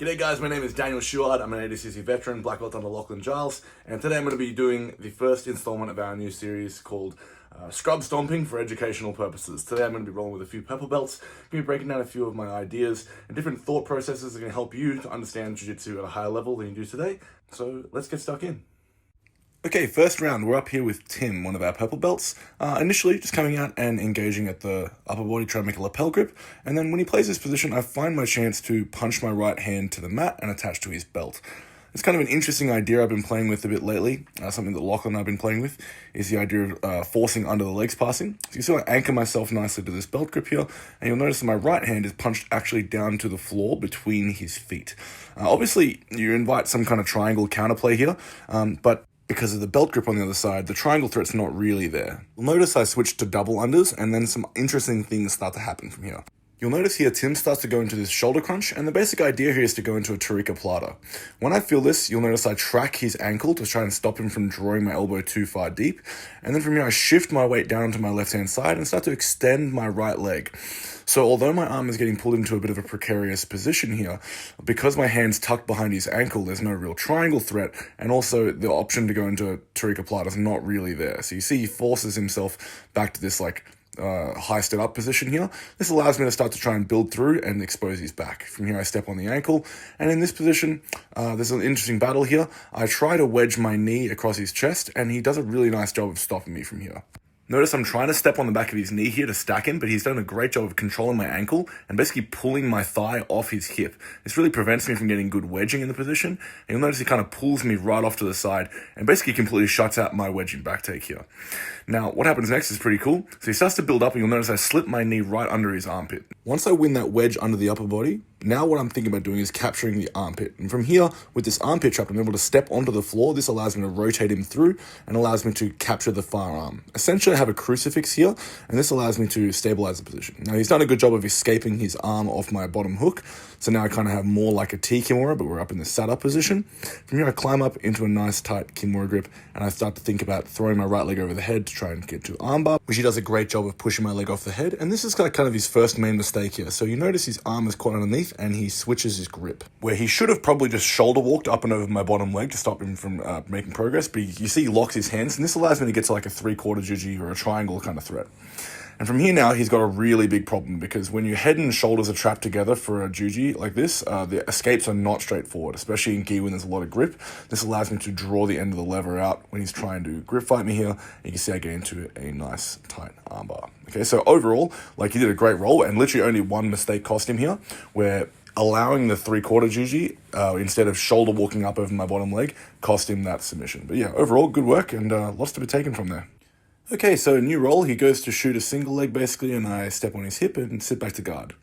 G'day guys, my name is Daniel Schuard. I'm an ADCC veteran, black belt under Lachlan Giles, and today I'm going to be doing the first installment of our new series called Scrub Stomping for Educational Purposes. Today I'm going to be rolling with a few purple belts, going to be breaking down a few of my ideas and different thought processes that are going to help you to understand Jiu-Jitsu at a higher level than you do today. So let's get stuck in. Okay, first round, we're up here with Tim, one of our purple belts. Initially, just coming out and engaging at the upper body, trying to make a lapel grip. And then when he plays this position, I find my chance to punch my right hand to the mat and attach to his belt. It's kind of an interesting idea I've been playing with a bit lately. Something that Lachlan and I've been playing with is the idea of forcing under the legs passing. So you see I anchor myself nicely to this belt grip here, and you'll notice that my right hand is punched actually down to the floor between his feet. Obviously, you invite some kind of triangle counterplay here, but because of the belt grip on the other side, the triangle threat's not really there. You'll notice I switched to double unders, and then some interesting things start to happen from here. You'll notice here Tim starts to go into this shoulder crunch, and the basic idea here is to go into a Tariqa Plata. When I feel this, you'll notice I track his ankle to try and stop him from drawing my elbow too far deep, and then from here I shift my weight down to my left-hand side and start to extend my right leg. So although my arm is getting pulled into a bit of a precarious position here, because my hand's tucked behind his ankle, there's no real triangle threat, and also the option to go into a Tariqa Plata is not really there. So you see he forces himself back to this high step up position here. This allows me to start to try and build through and expose his back. From here I step on the ankle, and in this position there's an interesting battle here. I try to wedge my knee across his chest, and he does a really nice job of stopping me from here. Notice I'm trying to step on the back of his knee here to stack him, but he's done a great job of controlling my ankle and basically pulling my thigh off his hip. This really prevents me from getting good wedging in the position, and you'll notice he kind of pulls me right off to the side and basically completely shuts out my wedging back take here. Now, what happens next is pretty cool. So he starts to build up, and you'll notice I slip my knee right under his armpit. Once I win that wedge under the upper body, now what I'm thinking about doing is capturing the armpit. And from here, with this armpit trap, I'm able to step onto the floor. This allows me to rotate him through and allows me to capture the far arm. Essentially, I have a crucifix here, and this allows me to stabilize the position. Now, he's done a good job of escaping his arm off my bottom hook. So now I kind of have more like a T Kimura, but we're up in the sat-up position. From here, I climb up into a nice tight Kimura grip, and I start to think about throwing my right leg over the head to try and get to armbar, which he does a great job of pushing my leg off the head. And this is kind of his first main mistake here. So you notice his arm is caught underneath, and he switches his grip, where he should have probably just shoulder walked up and over my bottom leg to stop him from making progress. But you see he locks his hands, and this allows me to get to like a three-quarter juji or a triangle kind of threat. And from here now, he's got a really big problem, because when your head and shoulders are trapped together for a juji like this, the escapes are not straightforward, especially in gi when there's a lot of grip. This allows me to draw the end of the lever out when he's trying to grip fight me here. And you can see I get into a nice tight armbar. Okay, so overall, he did a great roll, and literally only one mistake cost him here, where allowing the three-quarter juji instead of shoulder walking up over my bottom leg cost him that submission. But yeah, overall, good work, and lots to be taken from there. Okay, so new roll, he goes to shoot a single leg basically, and I step on his hip and sit back to guard.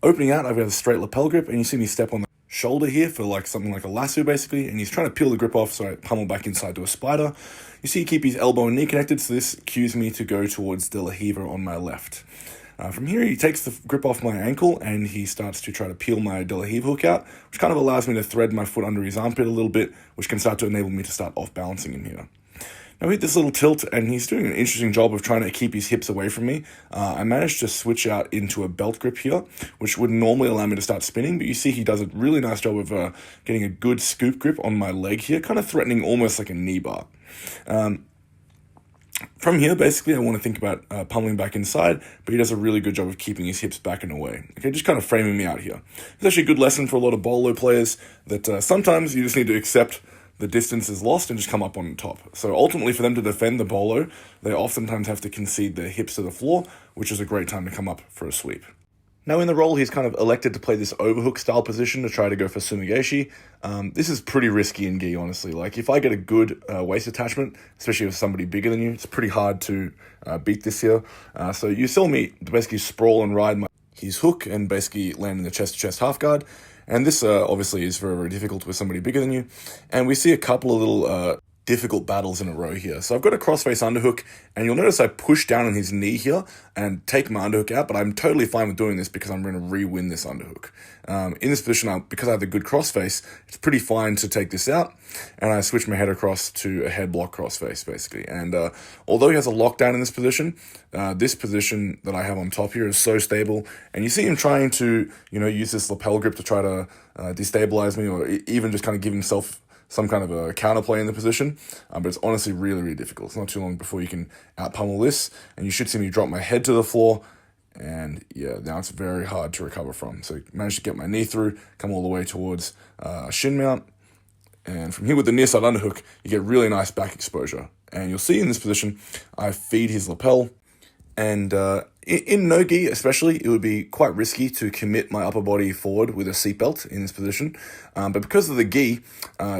Opening out, I've got a straight lapel grip, and you see me step on the shoulder here for something like a lasso basically, and he's trying to peel the grip off, so I pummel back inside to a spider. You see he keep his elbow and knee connected, so this cues me to go towards De La Riva on my left. From here, he takes the grip off my ankle, and he starts to try to peel my De La Riva hook out, which kind of allows me to thread my foot under his armpit a little bit, which can start to enable me to start off-balancing him here. Now we hit this little tilt, and he's doing an interesting job of trying to keep his hips away from me. I managed to switch out into a belt grip here, which would normally allow me to start spinning, but you see he does a really nice job of getting a good scoop grip on my leg here, kind of threatening almost like a knee bar. From here, basically, I want to think about pummeling back inside, but he does a really good job of keeping his hips back and away. Okay, just kind of framing me out here. It's actually a good lesson for a lot of bolo players that sometimes you just need to accept the distance is lost and just come up on top. So ultimately, for them to defend the bolo, they oftentimes have to concede their hips to the floor, which is a great time to come up for a sweep. Now in the roll, he's kind of elected to play this overhook style position to try to go for sumigeshi. This is pretty risky in gi, honestly. If I get a good waist attachment, especially with somebody bigger than you, it's pretty hard to beat this here. So you saw me basically sprawl and ride his hook and basically land in the chest-to-chest half guard. And this obviously is very, very difficult with somebody bigger than you. And we see a couple of little difficult battles in a row here. So I've got a crossface underhook, and you'll notice I push down on his knee here and take my underhook out, but I'm totally fine with doing this because I'm going to re-win this underhook. In this position, because I have the good crossface, it's pretty fine to take this out, and I switch my head across to a head block crossface, basically. And although he has a lockdown in this position that I have on top here is so stable, and you see him trying to, use this lapel grip to try to destabilize me, or even just kind of give himself some kind of a counterplay in the position, but it's honestly really, really difficult. It's not too long before you can out-pummel this, and you should see me drop my head to the floor, and yeah, now it's very hard to recover from. So managed to get my knee through, come all the way towards shin mount, and from here with the near side underhook, you get really nice back exposure. And you'll see in this position, I feed his lapel, and in no-gi especially, it would be quite risky to commit my upper body forward with a seatbelt in this position. But because of the gi,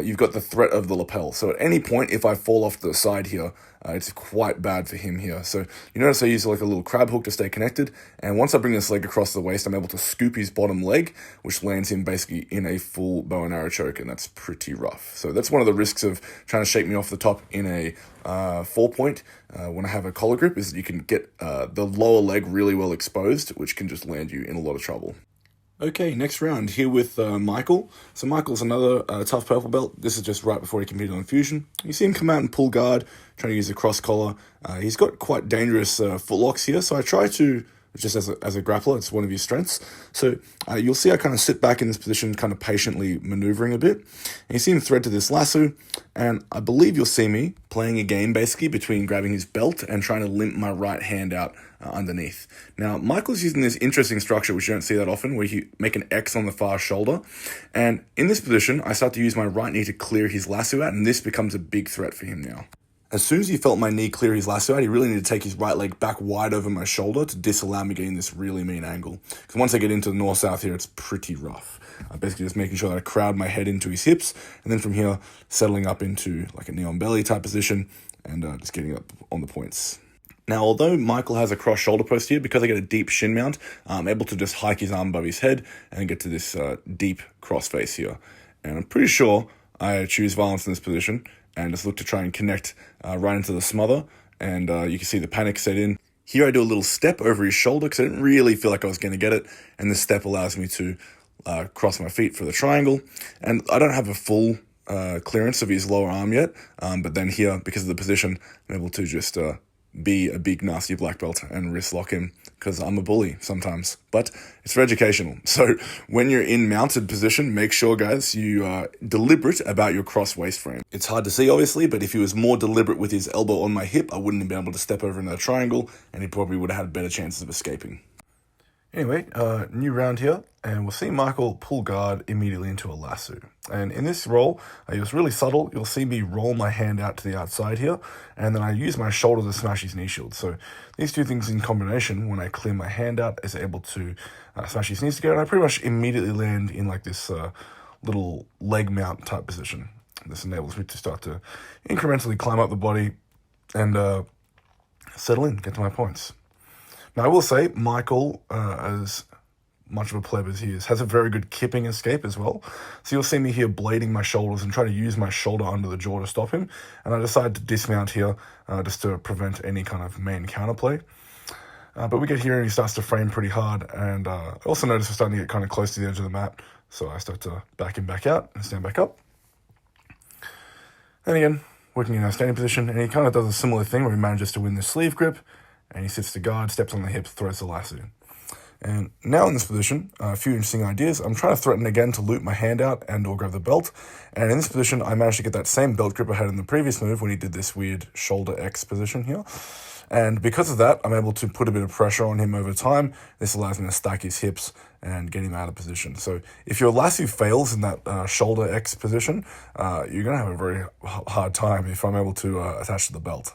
you've got the threat of the lapel. So at any point, if I fall off the side here, it's quite bad for him here. So you notice I use like a little crab hook to stay connected. And once I bring this leg across the waist, I'm able to scoop his bottom leg, which lands him basically in a full bow and arrow choke. And that's pretty rough. So that's one of the risks of trying to shake me off the top in a 4-point when I have a collar grip, is that you can get the lower leg really well exposed, which can just land you in a lot of trouble. Okay, next round here with Michael. So Michael's another tough purple belt. This is just right before he competed on Fusion. You see him come out and pull guard, trying to use a cross collar. He's got quite dangerous footlocks here, so I try to, just as a grappler, it's one of his strengths. So you'll see I kind of sit back in this position, kind of patiently maneuvering a bit. And you see him thread to this lasso, and I believe you'll see me playing a game basically between grabbing his belt and trying to limp my right hand out underneath. Now, Michael's using this interesting structure, which you don't see that often, where you make an X on the far shoulder. And in this position, I start to use my right knee to clear his lasso out, and this becomes a big threat for him now. As soon as he felt my knee clear his lasso out, he really needed to take his right leg back wide over my shoulder to disallow me getting this really mean angle. Because once I get into the north-south here, it's pretty rough. Basically just making sure that I crowd my head into his hips, and then from here, settling up into like a knee on belly type position, and just getting up on the points. Now, although Michael has a cross shoulder post here, because I get a deep shin mount, I'm able to just hike his arm above his head and get to this deep cross face here. And I'm pretty sure I choose violence in this position and just look to try and connect right into the smother. And you can see the panic set in. Here I do a little step over his shoulder because I didn't really feel like I was going to get it. And this step allows me to cross my feet for the triangle. And I don't have a full clearance of his lower arm yet. But then here, because of the position, I'm able to just be a big nasty black belt and wrist lock him, because I'm a bully sometimes, but it's for educational. So when you're in mounted position, make sure, guys, you are deliberate about your cross waist frame. It's hard to see, obviously, but if he was more deliberate with his elbow on my hip, I wouldn't have been able to step over in that triangle, and he probably would have had better chances of escaping. Anyway, new round here, and we'll see Michael pull guard immediately into a lasso. And in this roll, it was really subtle. You'll see me roll my hand out to the outside here, and then I use my shoulder to smash his knee shield. So these two things in combination, when I clear my hand out, is able to smash his knees together, and I pretty much immediately land in like this little leg mount type position. This enables me to start to incrementally climb up the body and settle in, get to my points. Now, I will say, Michael, as much of a pleb as he is, has a very good kipping escape as well. So you'll see me here blading my shoulders and try to use my shoulder under the jaw to stop him. And I decide to dismount here just to prevent any kind of main counterplay. But we get here and he starts to frame pretty hard. And I also notice we're starting to get kind of close to the edge of the mat. So I start to back him back out and stand back up. And again, working in our standing position. And he kind of does a similar thing where he manages to win the sleeve grip. And he sits to guard, steps on the hips, throws the lasso. And now in this position, a few interesting ideas. I'm trying to threaten again to loop my hand out and or grab the belt. And in this position, I managed to get that same belt grip I had in the previous move when he did this weird shoulder X position here. And because of that, I'm able to put a bit of pressure on him over time. This allows me to stack his hips and get him out of position. So if your lasso fails in that shoulder X position, you're going to have a very hard time if I'm able to attach to the belt.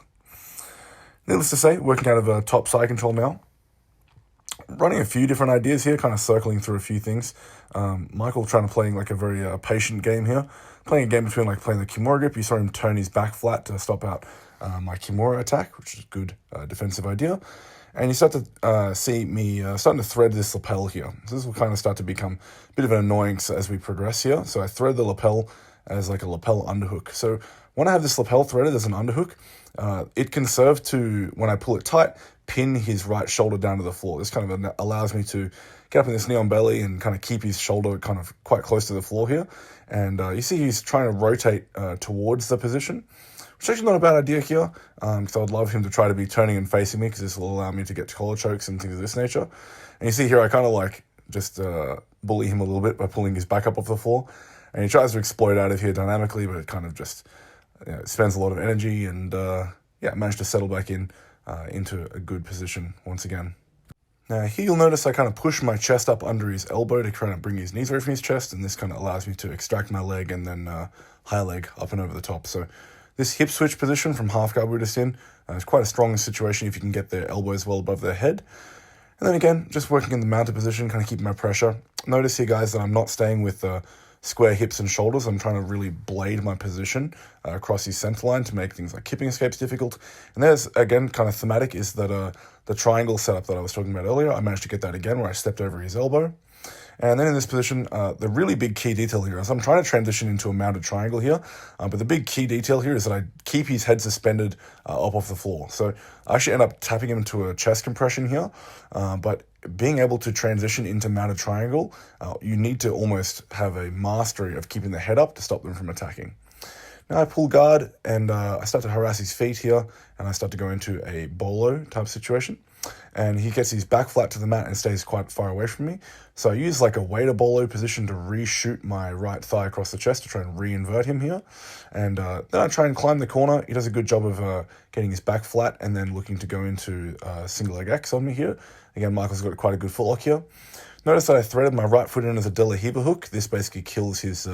Needless to say, working out of a top side control now. Running a few different ideas here, kind of circling through a few things. Michael trying to play like a very patient game here. Playing a game between like playing the Kimura grip. You saw him turn his back flat to stop out my Kimura attack, which is a good defensive idea. And you start to see me starting to thread this lapel here. So this will kind of start to become a bit of an annoyance as we progress here. So I thread the lapel as like a lapel underhook. So when I have this lapel threaded as an underhook, it can serve to, when I pull it tight, pin his right shoulder down to the floor. This kind of allows me to get up in this knee on belly and kind of keep his shoulder kind of quite close to the floor here. And you see he's trying to rotate towards the position, which is actually not a bad idea here, because I would love him to try to be turning and facing me, because this will allow me to get collar chokes and things of this nature. And you see here I kind of like just bully him a little bit by pulling his back up off the floor. And he tries to explode out of here dynamically, but it kind of just spends a lot of energy, and managed to settle back into a good position once again. Now here you'll notice I kind of push my chest up under his elbow to kind of bring his knees away from his chest, and this kind of allows me to extract my leg and then high leg up and over the top. So this hip switch position from half guard Buddhist in is quite a strong situation if you can get their elbows well above their head. And then again, just working in the mounted position, kind of keeping my pressure. Notice here, guys, that I'm not staying with square hips and shoulders. I'm trying to really blade my position across his center line to make things like kipping escapes difficult. And there's, again, kind of thematic, is that the triangle setup that I was talking about earlier, I managed to get that again where I stepped over his elbow. And then in this position, the really big key detail here is I'm trying to transition into a mounted triangle here, but the big key detail here is that I keep his head suspended up off the floor. So I actually end up tapping him into a chest compression here, but being able to transition into mounted triangle, you need to almost have a mastery of keeping the head up to stop them from attacking. Now I pull guard, and I start to harass his feet here, and I start to go into a bolo type situation. And he gets his back flat to the mat and stays quite far away from me. So I use like a waiter bolo position to reshoot my right thigh across the chest to try and re-invert him here. And then I try and climb the corner. He does a good job of getting his back flat and then looking to go into single leg X on me here. Again, Michael's got quite a good footlock here. Notice that I threaded my right foot in as a De La Riva hook. This basically kills his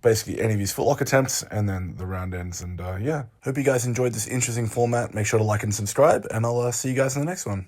basically any of his footlock attempts and then the round ends. And hope you guys enjoyed this interesting format. Make sure to like and subscribe, and I'll see you guys in the next one.